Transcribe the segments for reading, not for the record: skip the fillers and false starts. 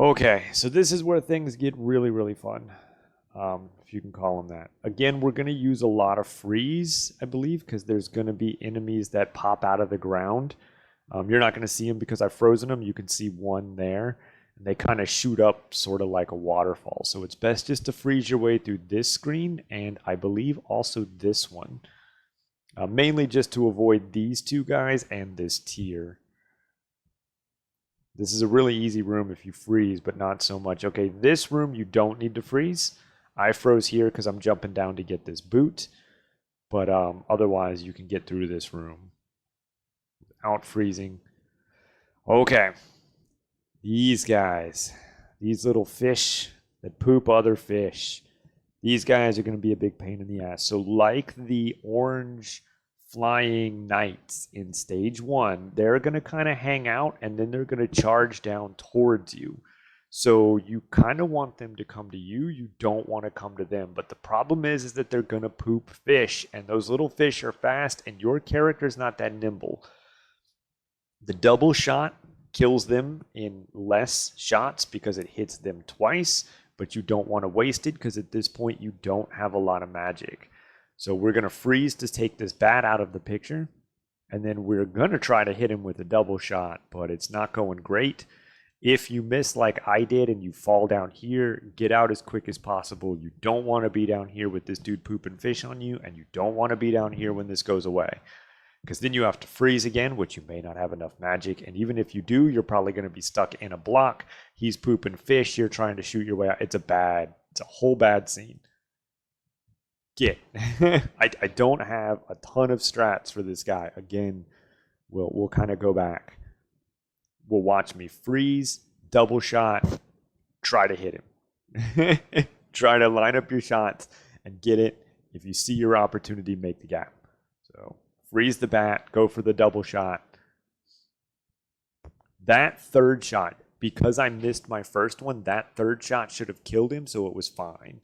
Okay, so this is where things get really, really fun, if you can call them that. Again, we're going to use a lot of freeze, I believe, because there's going to be enemies that pop out of the ground. You're not going to see them because I've frozen them. You can see one there, and they kind of shoot up sort of like a waterfall. So it's best just to freeze your way through this screen, and I believe also this one. Mainly just to avoid these two guys and this tier. This is a really easy room if you freeze, but not so much. Okay, this room you don't need to freeze. I froze here because I'm jumping down to get this boot. But otherwise, you can get through this room without freezing. Okay, these guys. These little fish that poop other fish. These guys are going to be a big pain in the ass. So like the orange flying knights in stage 1, they're going to kind of hang out and then they're going to charge down towards you. So you kind of want them to come to you. You don't want to come to them. But the problem is that they're going to poop fish, and those little fish are fast and your character's not that nimble. The double shot kills them in less shots because it hits them twice, but you don't want to waste it because at this point you don't have a lot of magic. So we're going to freeze to take this bat out of the picture, and then we're going to try to hit him with a double shot, but it's not going great. If you miss like I did and you fall down here, get out as quick as possible. You don't want to be down here with this dude pooping fish on you, and you don't want to be down here when this goes away. Because then you have to freeze again, which you may not have enough magic. And even if you do, you're probably going to be stuck in a block. He's pooping fish. You're trying to shoot your way out. It's a whole bad scene. Get. I don't have a ton of strats for this guy. Again, we'll kind of go back. We'll watch me freeze, double shot, try to hit him. Try to line up your shots and get it. If you see your opportunity, make the gap. So freeze the bat, go for the double shot. That third shot, because I missed my first one, that third shot should have killed him, so it was fine.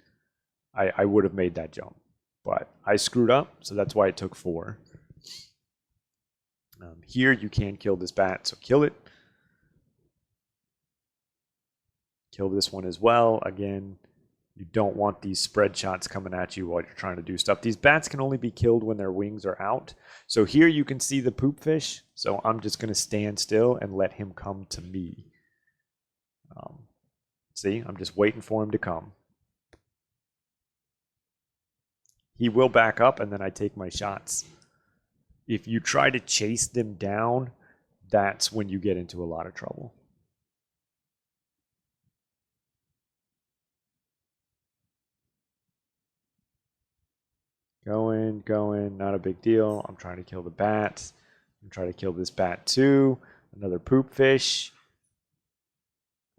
I would have made that jump. But I screwed up, so that's why it took 4. Here you can kill this bat, so kill it. Kill this one as well. Again, you don't want these spread shots coming at you while you're trying to do stuff. These bats can only be killed when their wings are out. So here you can see the poop fish. So I'm just going to stand still and let him come to me. See, I'm just waiting for him to come. He will back up, and then I take my shots. If you try to chase them down, that's when you get into a lot of trouble. Going, not a big deal. I'm trying to kill the bat. I'm trying to kill this bat too. Another poop fish.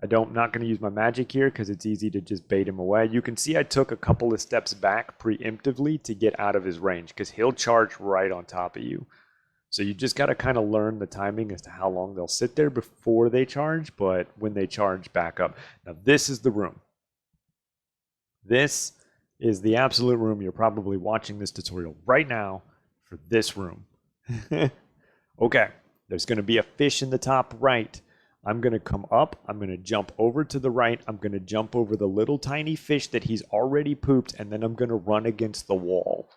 I'm not going to use my magic here because it's easy to just bait him away. You can see I took a couple of steps back preemptively to get out of his range because he'll charge right on top of you. So you just got to kind of learn the timing as to how long they'll sit there before they charge, but when they charge, back up. Now this is the room. This is the absolute room. You're probably watching this tutorial right now for this room. Okay, there's going to be a fish in the top right. I'm going to come up. I'm going to jump over to the right. I'm going to jump over the little tiny fish that he's already pooped, and then I'm going to run against the wall.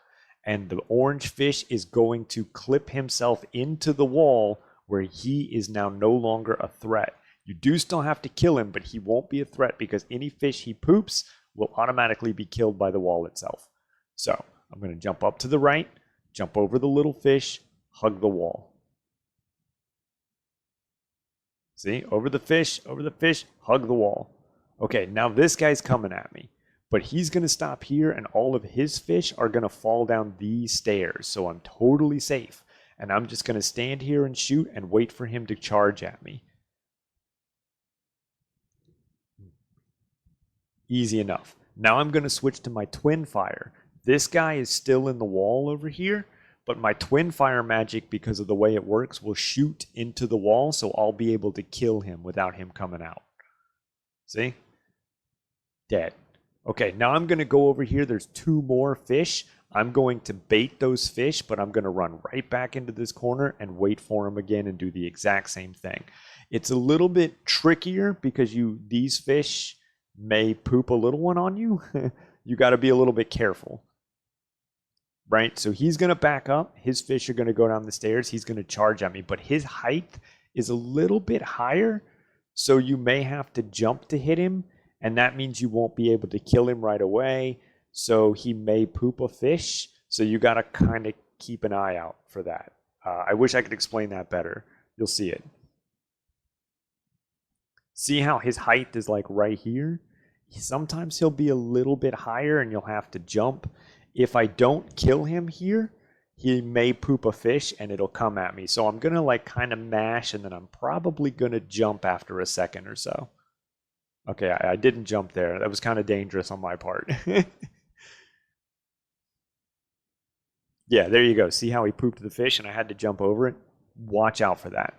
And the orange fish is going to clip himself into the wall where he is now no longer a threat. You do still have to kill him, but he won't be a threat because any fish he poops will automatically be killed by the wall itself. So I'm going to jump up to the right, jump over the little fish, hug the wall. See, over the fish, hug the wall. Okay, now this guy's coming at me, but he's going to stop here and all of his fish are going to fall down these stairs. So I'm totally safe. And I'm just going to stand here and shoot and wait for him to charge at me. Easy enough. Now I'm going to switch to my twin fire. This guy is still in the wall over here, but my twin fire magic, because of the way it works, will shoot into the wall, so I'll be able to kill him without him coming out. See? Dead. Okay, now I'm going to go over here. There's 2 more fish. I'm going to bait those fish, but I'm going to run right back into this corner and wait for him again and do the exact same thing. It's a little bit trickier because these fish may poop a little one on you. You got to be a little bit careful. Right? So he's going to back up. His fish are going to go down the stairs. He's going to charge at me, but his height is a little bit higher. So you may have to jump to hit him. And that means you won't be able to kill him right away. So he may poop a fish. So you got to kind of keep an eye out for that. I wish I could explain that better. You'll see it. See how his height is like right here? Sometimes he'll be a little bit higher and you'll have to jump. If I don't kill him here, he may poop a fish and it'll come at me. So I'm going to like kind of mash and then I'm probably going to jump after a second or so. Okay, I didn't jump there. That was kind of dangerous on my part. Yeah, there you go. See how he pooped the fish and I had to jump over it? Watch out for that.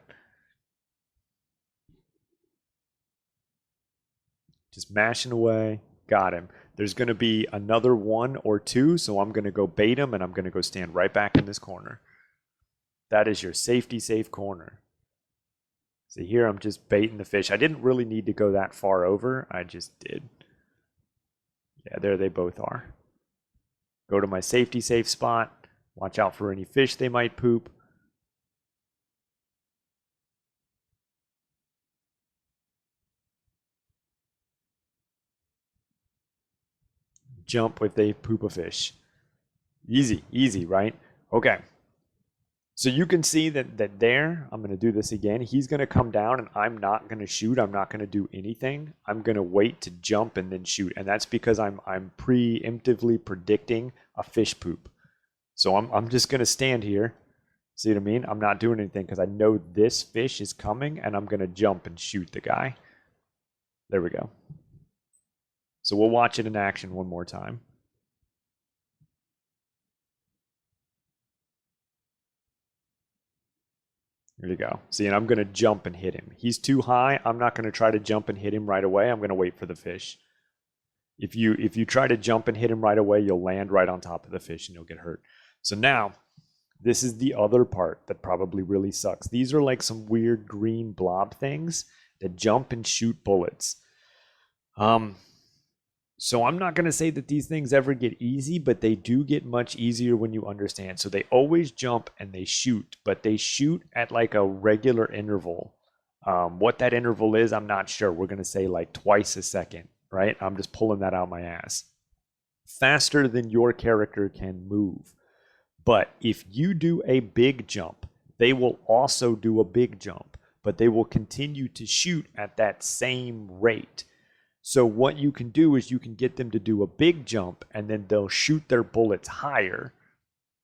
Just mashing away. Got him. There's going to be another one or two, so I'm going to go bait him and I'm going to go stand right back in this corner. That is your safety safe corner. See here, I'm just baiting the fish. I didn't really need to go that far over. I just did. Yeah, there they both are. Go to my safety safe spot. Watch out for any fish they might poop. Jump if they poop a fish. Easy, easy, right? Okay. So you can see that there, I'm going to do this again. He's going to come down and I'm not going to shoot. I'm not going to do anything. I'm going to wait to jump and then shoot. And that's because I'm preemptively predicting a fish poop. So I'm just going to stand here. See what I mean? I'm not doing anything because I know this fish is coming and I'm going to jump and shoot the guy. There we go. So we'll watch it in action one more time. There you go. See, and I'm going to jump and hit him. He's too high. I'm not going to try to jump and hit him right away. I'm going to wait for the fish. If you try to jump and hit him right away, you'll land right on top of the fish and you'll get hurt. So now, this is the other part that probably really sucks. These are like some weird green blob things that jump and shoot bullets. So I'm not going to say that these things ever get easy, but they do get much easier when you understand. So they always jump and they shoot, but they shoot at like a regular interval. What that interval is, I'm not sure. We're going to say like twice a second, right? I'm just pulling that out my ass. Faster than your character can move. But if you do a big jump, they will also do a big jump, but they will continue to shoot at that same rate. So what you can do is you can get them to do a big jump and then they'll shoot their bullets higher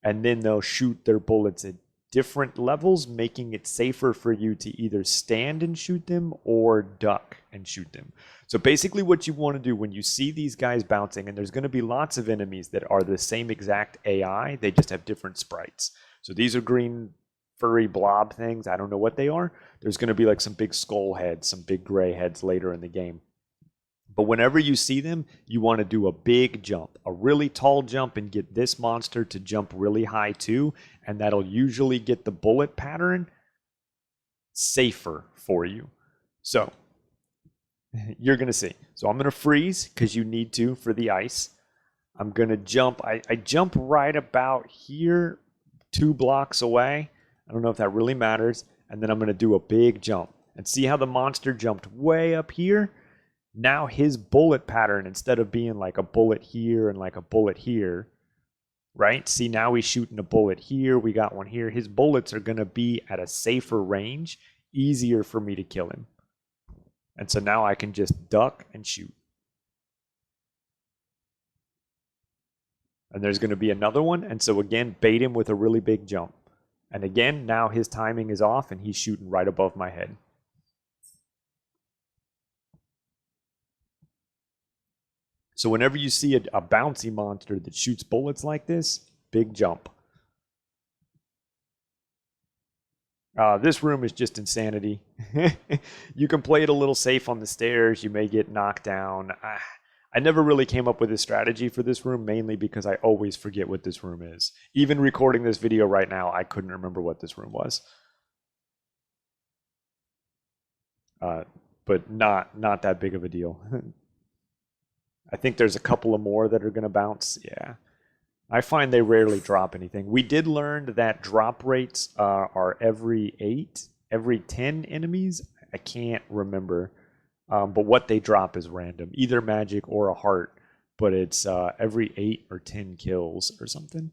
and then they'll shoot their bullets at different levels, making it safer for you to either stand and shoot them or duck and shoot them. So basically what you want to do when you see these guys bouncing, and there's going to be lots of enemies that are the same exact AI, they just have different sprites. So these are green furry blob things. I don't know what they are. There's going to be like some big skull heads, some big gray heads later in the game. But whenever you see them, you want to do a big jump, a really tall jump, and get this monster to jump really high too. And that'll usually get the bullet pattern safer for you. So you're going to see. So I'm going to freeze because you need to for the ice. I'm going to jump. I jump right about here, 2 blocks away. I don't know if that really matters. And then I'm going to do a big jump. And see how the monster jumped way up here? Now his bullet pattern, instead of being like a bullet here and like a bullet here, right? See, now he's shooting a bullet here. We got one here. His bullets are going to be at a safer range, easier for me to kill him. And so now I can just duck and shoot. And there's going to be another one. And so again, bait him with a really big jump. And again, now his timing is off and he's shooting right above my head. So whenever you see a bouncy monster that shoots bullets like this, big jump. This room is just insanity. You can play it a little safe on the stairs. You may get knocked down. I never really came up with a strategy for this room, mainly because I always forget what this room is. Even recording this video right now, I couldn't remember what this room was. but not that big of a deal. I think there's a couple of more that are going to bounce. Yeah. I find they rarely drop anything. We did learn that drop rates are every 10 enemies. I can't remember. But what they drop is random, either magic or a heart. But it's every 8 or 10 kills or something.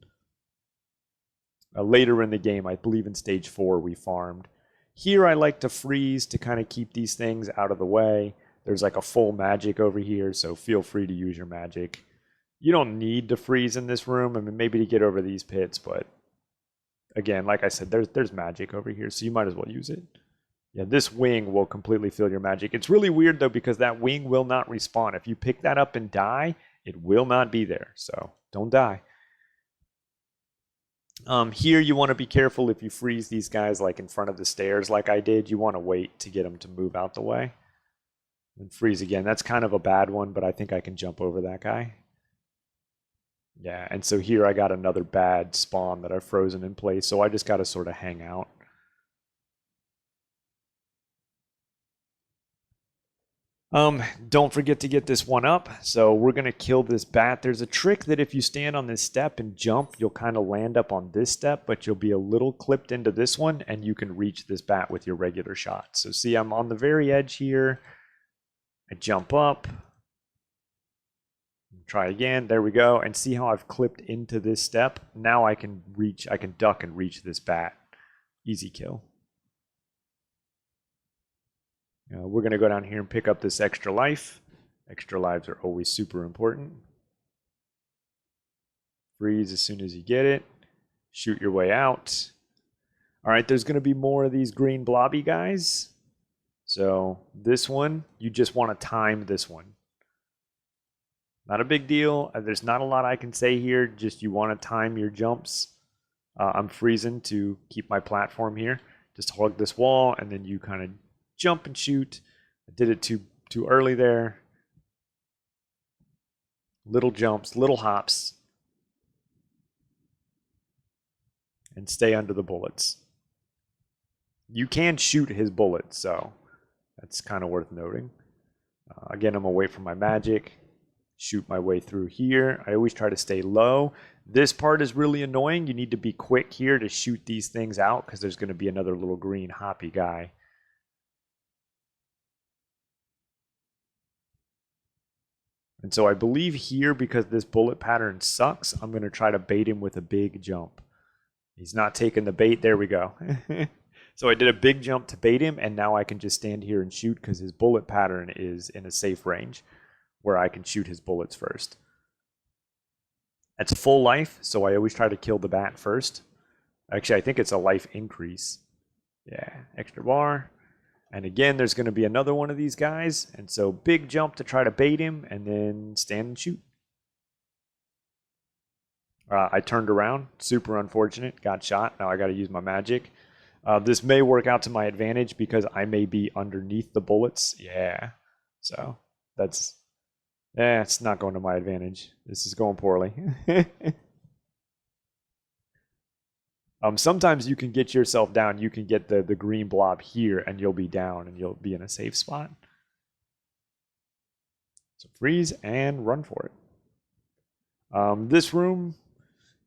Later in the game, I believe in stage 4, we farmed. Here I like to freeze to kind of keep these things out of the way. There's like a full magic over here, so feel free to use your magic. You don't need to freeze in this room. I mean, maybe to get over these pits, but again, like I said, there's magic over here, so you might as well use it. Yeah, this wing will completely fill your magic. It's really weird, though, because that wing will not respawn. If you pick that up and die, it will not be there, so don't die. Here, you want to be careful if you freeze these guys like in front of the stairs like I did. You want to wait to get them to move out the way. And freeze again. That's kind of a bad one, but I think I can jump over that guy. Yeah, and so here I got another bad spawn that I've frozen in place, so I just got to sort of hang out. Don't forget to get this one up. So we're going to kill this bat. There's a trick that if you stand on this step and jump, you'll kind of land up on this step, but you'll be a little clipped into this one, and you can reach this bat with your regular shot. So see, I'm on the very edge here. I jump up. Try again. There we go. And see how I've clipped into this step? Now I can duck and reach this bat. Easy kill. We're going to go down here and pick up this extra life. Extra lives are always super important. Freeze as soon as you get it. Shoot your way out. All right, there's going to be more of these green blobby guys. So this one, you just want to time this one. Not a big deal. There's not a lot I can say here. Just you want to time your jumps. I'm freezing to keep my platform here. Just hug this wall, and then you kind of jump and shoot. I did it too early there. Little jumps, little hops. And stay under the bullets. You can shoot his bullets, so that's kind of worth noting. Again, I'm away from my magic. Shoot my way through here. I always try to stay low. This part is really annoying. You need to be quick here to shoot these things out because there's going to be another little green hoppy guy. And so I believe here, because this bullet pattern sucks, I'm going to try to bait him with a big jump. He's not taking the bait. There we go. So I did a big jump to bait him, and now I can just stand here and shoot because his bullet pattern is in a safe range where I can shoot his bullets first. That's full life, so I always try to kill the bat first. Actually, I think it's a life increase. Yeah, extra bar. And again, there's going to be another one of these guys. And so big jump to try to bait him and then stand and shoot. I turned around. Super unfortunate. Got shot. Now I got to use my magic. This may work out to my advantage because I may be underneath the bullets. Yeah. So that's... it's not going to my advantage. This is going poorly. Sometimes you can get yourself down. You can get the green blob here, and you'll be down, and you'll be in a safe spot. So freeze and run for it. This room,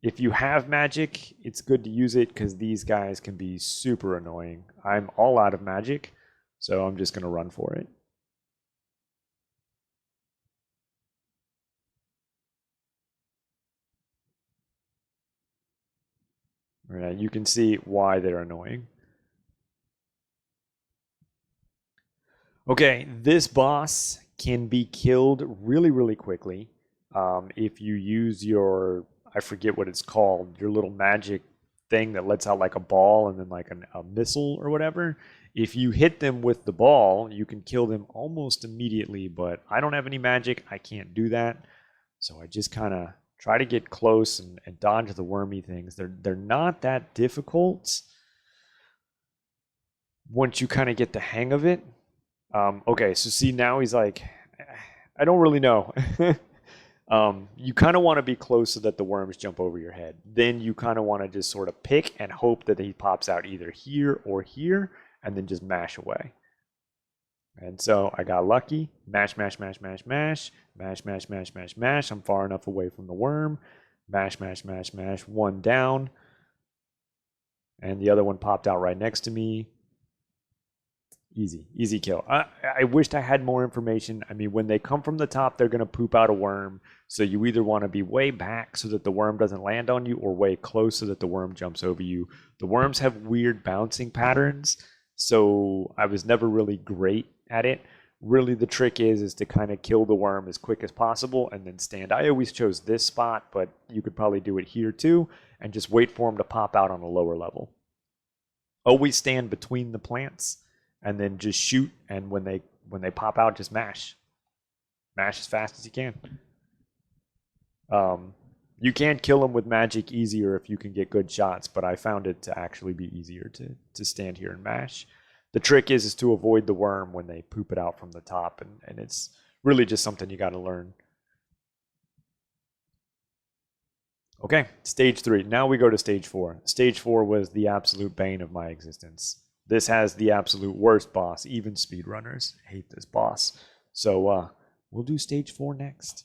if you have magic, it's good to use it because these guys can be super annoying. I'm all out of magic, so I'm just going to run for it. Right, you can see why they're annoying. Okay, this boss can be killed really, really quickly if you use your, I forget what it's called, your little magic thing that lets out like a ball and then like a missile or whatever. If you hit them with the ball, you can kill them almost immediately, but I don't have any magic. I can't do that. So I just kind of try to get close and dodge the wormy things. They're not that difficult once you kind of get the hang of it. Okay, so see now he's like, I don't really know. You kind of want to be close so that the worms jump over your head. Then you kind of want to just sort of pick and hope that he pops out either here or here, and then just mash away. And so I got lucky. Mash, mash, mash, mash, mash. Mash, mash, mash, mash, mash. I'm far enough away from the worm. Mash, mash, mash, mash. One down. And the other one popped out right next to me. Easy, easy kill. I wished I had more information. I mean, when they come from the top, they're going to poop out a worm. So you either want to be way back so that the worm doesn't land on you, or way close so that the worm jumps over you. The worms have weird bouncing patterns, so I was never really great at it. Really, the trick is to kind of kill the worm as quick as possible and then stand. I always chose this spot, but you could probably do it here too, and just wait for them to pop out on a lower level. Always stand between the plants and then just shoot, and when they pop out, just mash as fast as you can. You can kill them with magic easier if you can get good shots, but I found it to actually be easier to stand here and mash. The trick is to avoid the worm when they poop it out from the top, and it's really just something you got to learn. Okay, stage 3. Now we go to stage 4. Stage 4 was the absolute bane of my existence. This has the absolute worst boss. Even speedrunners hate this boss. So we'll do stage 4 next.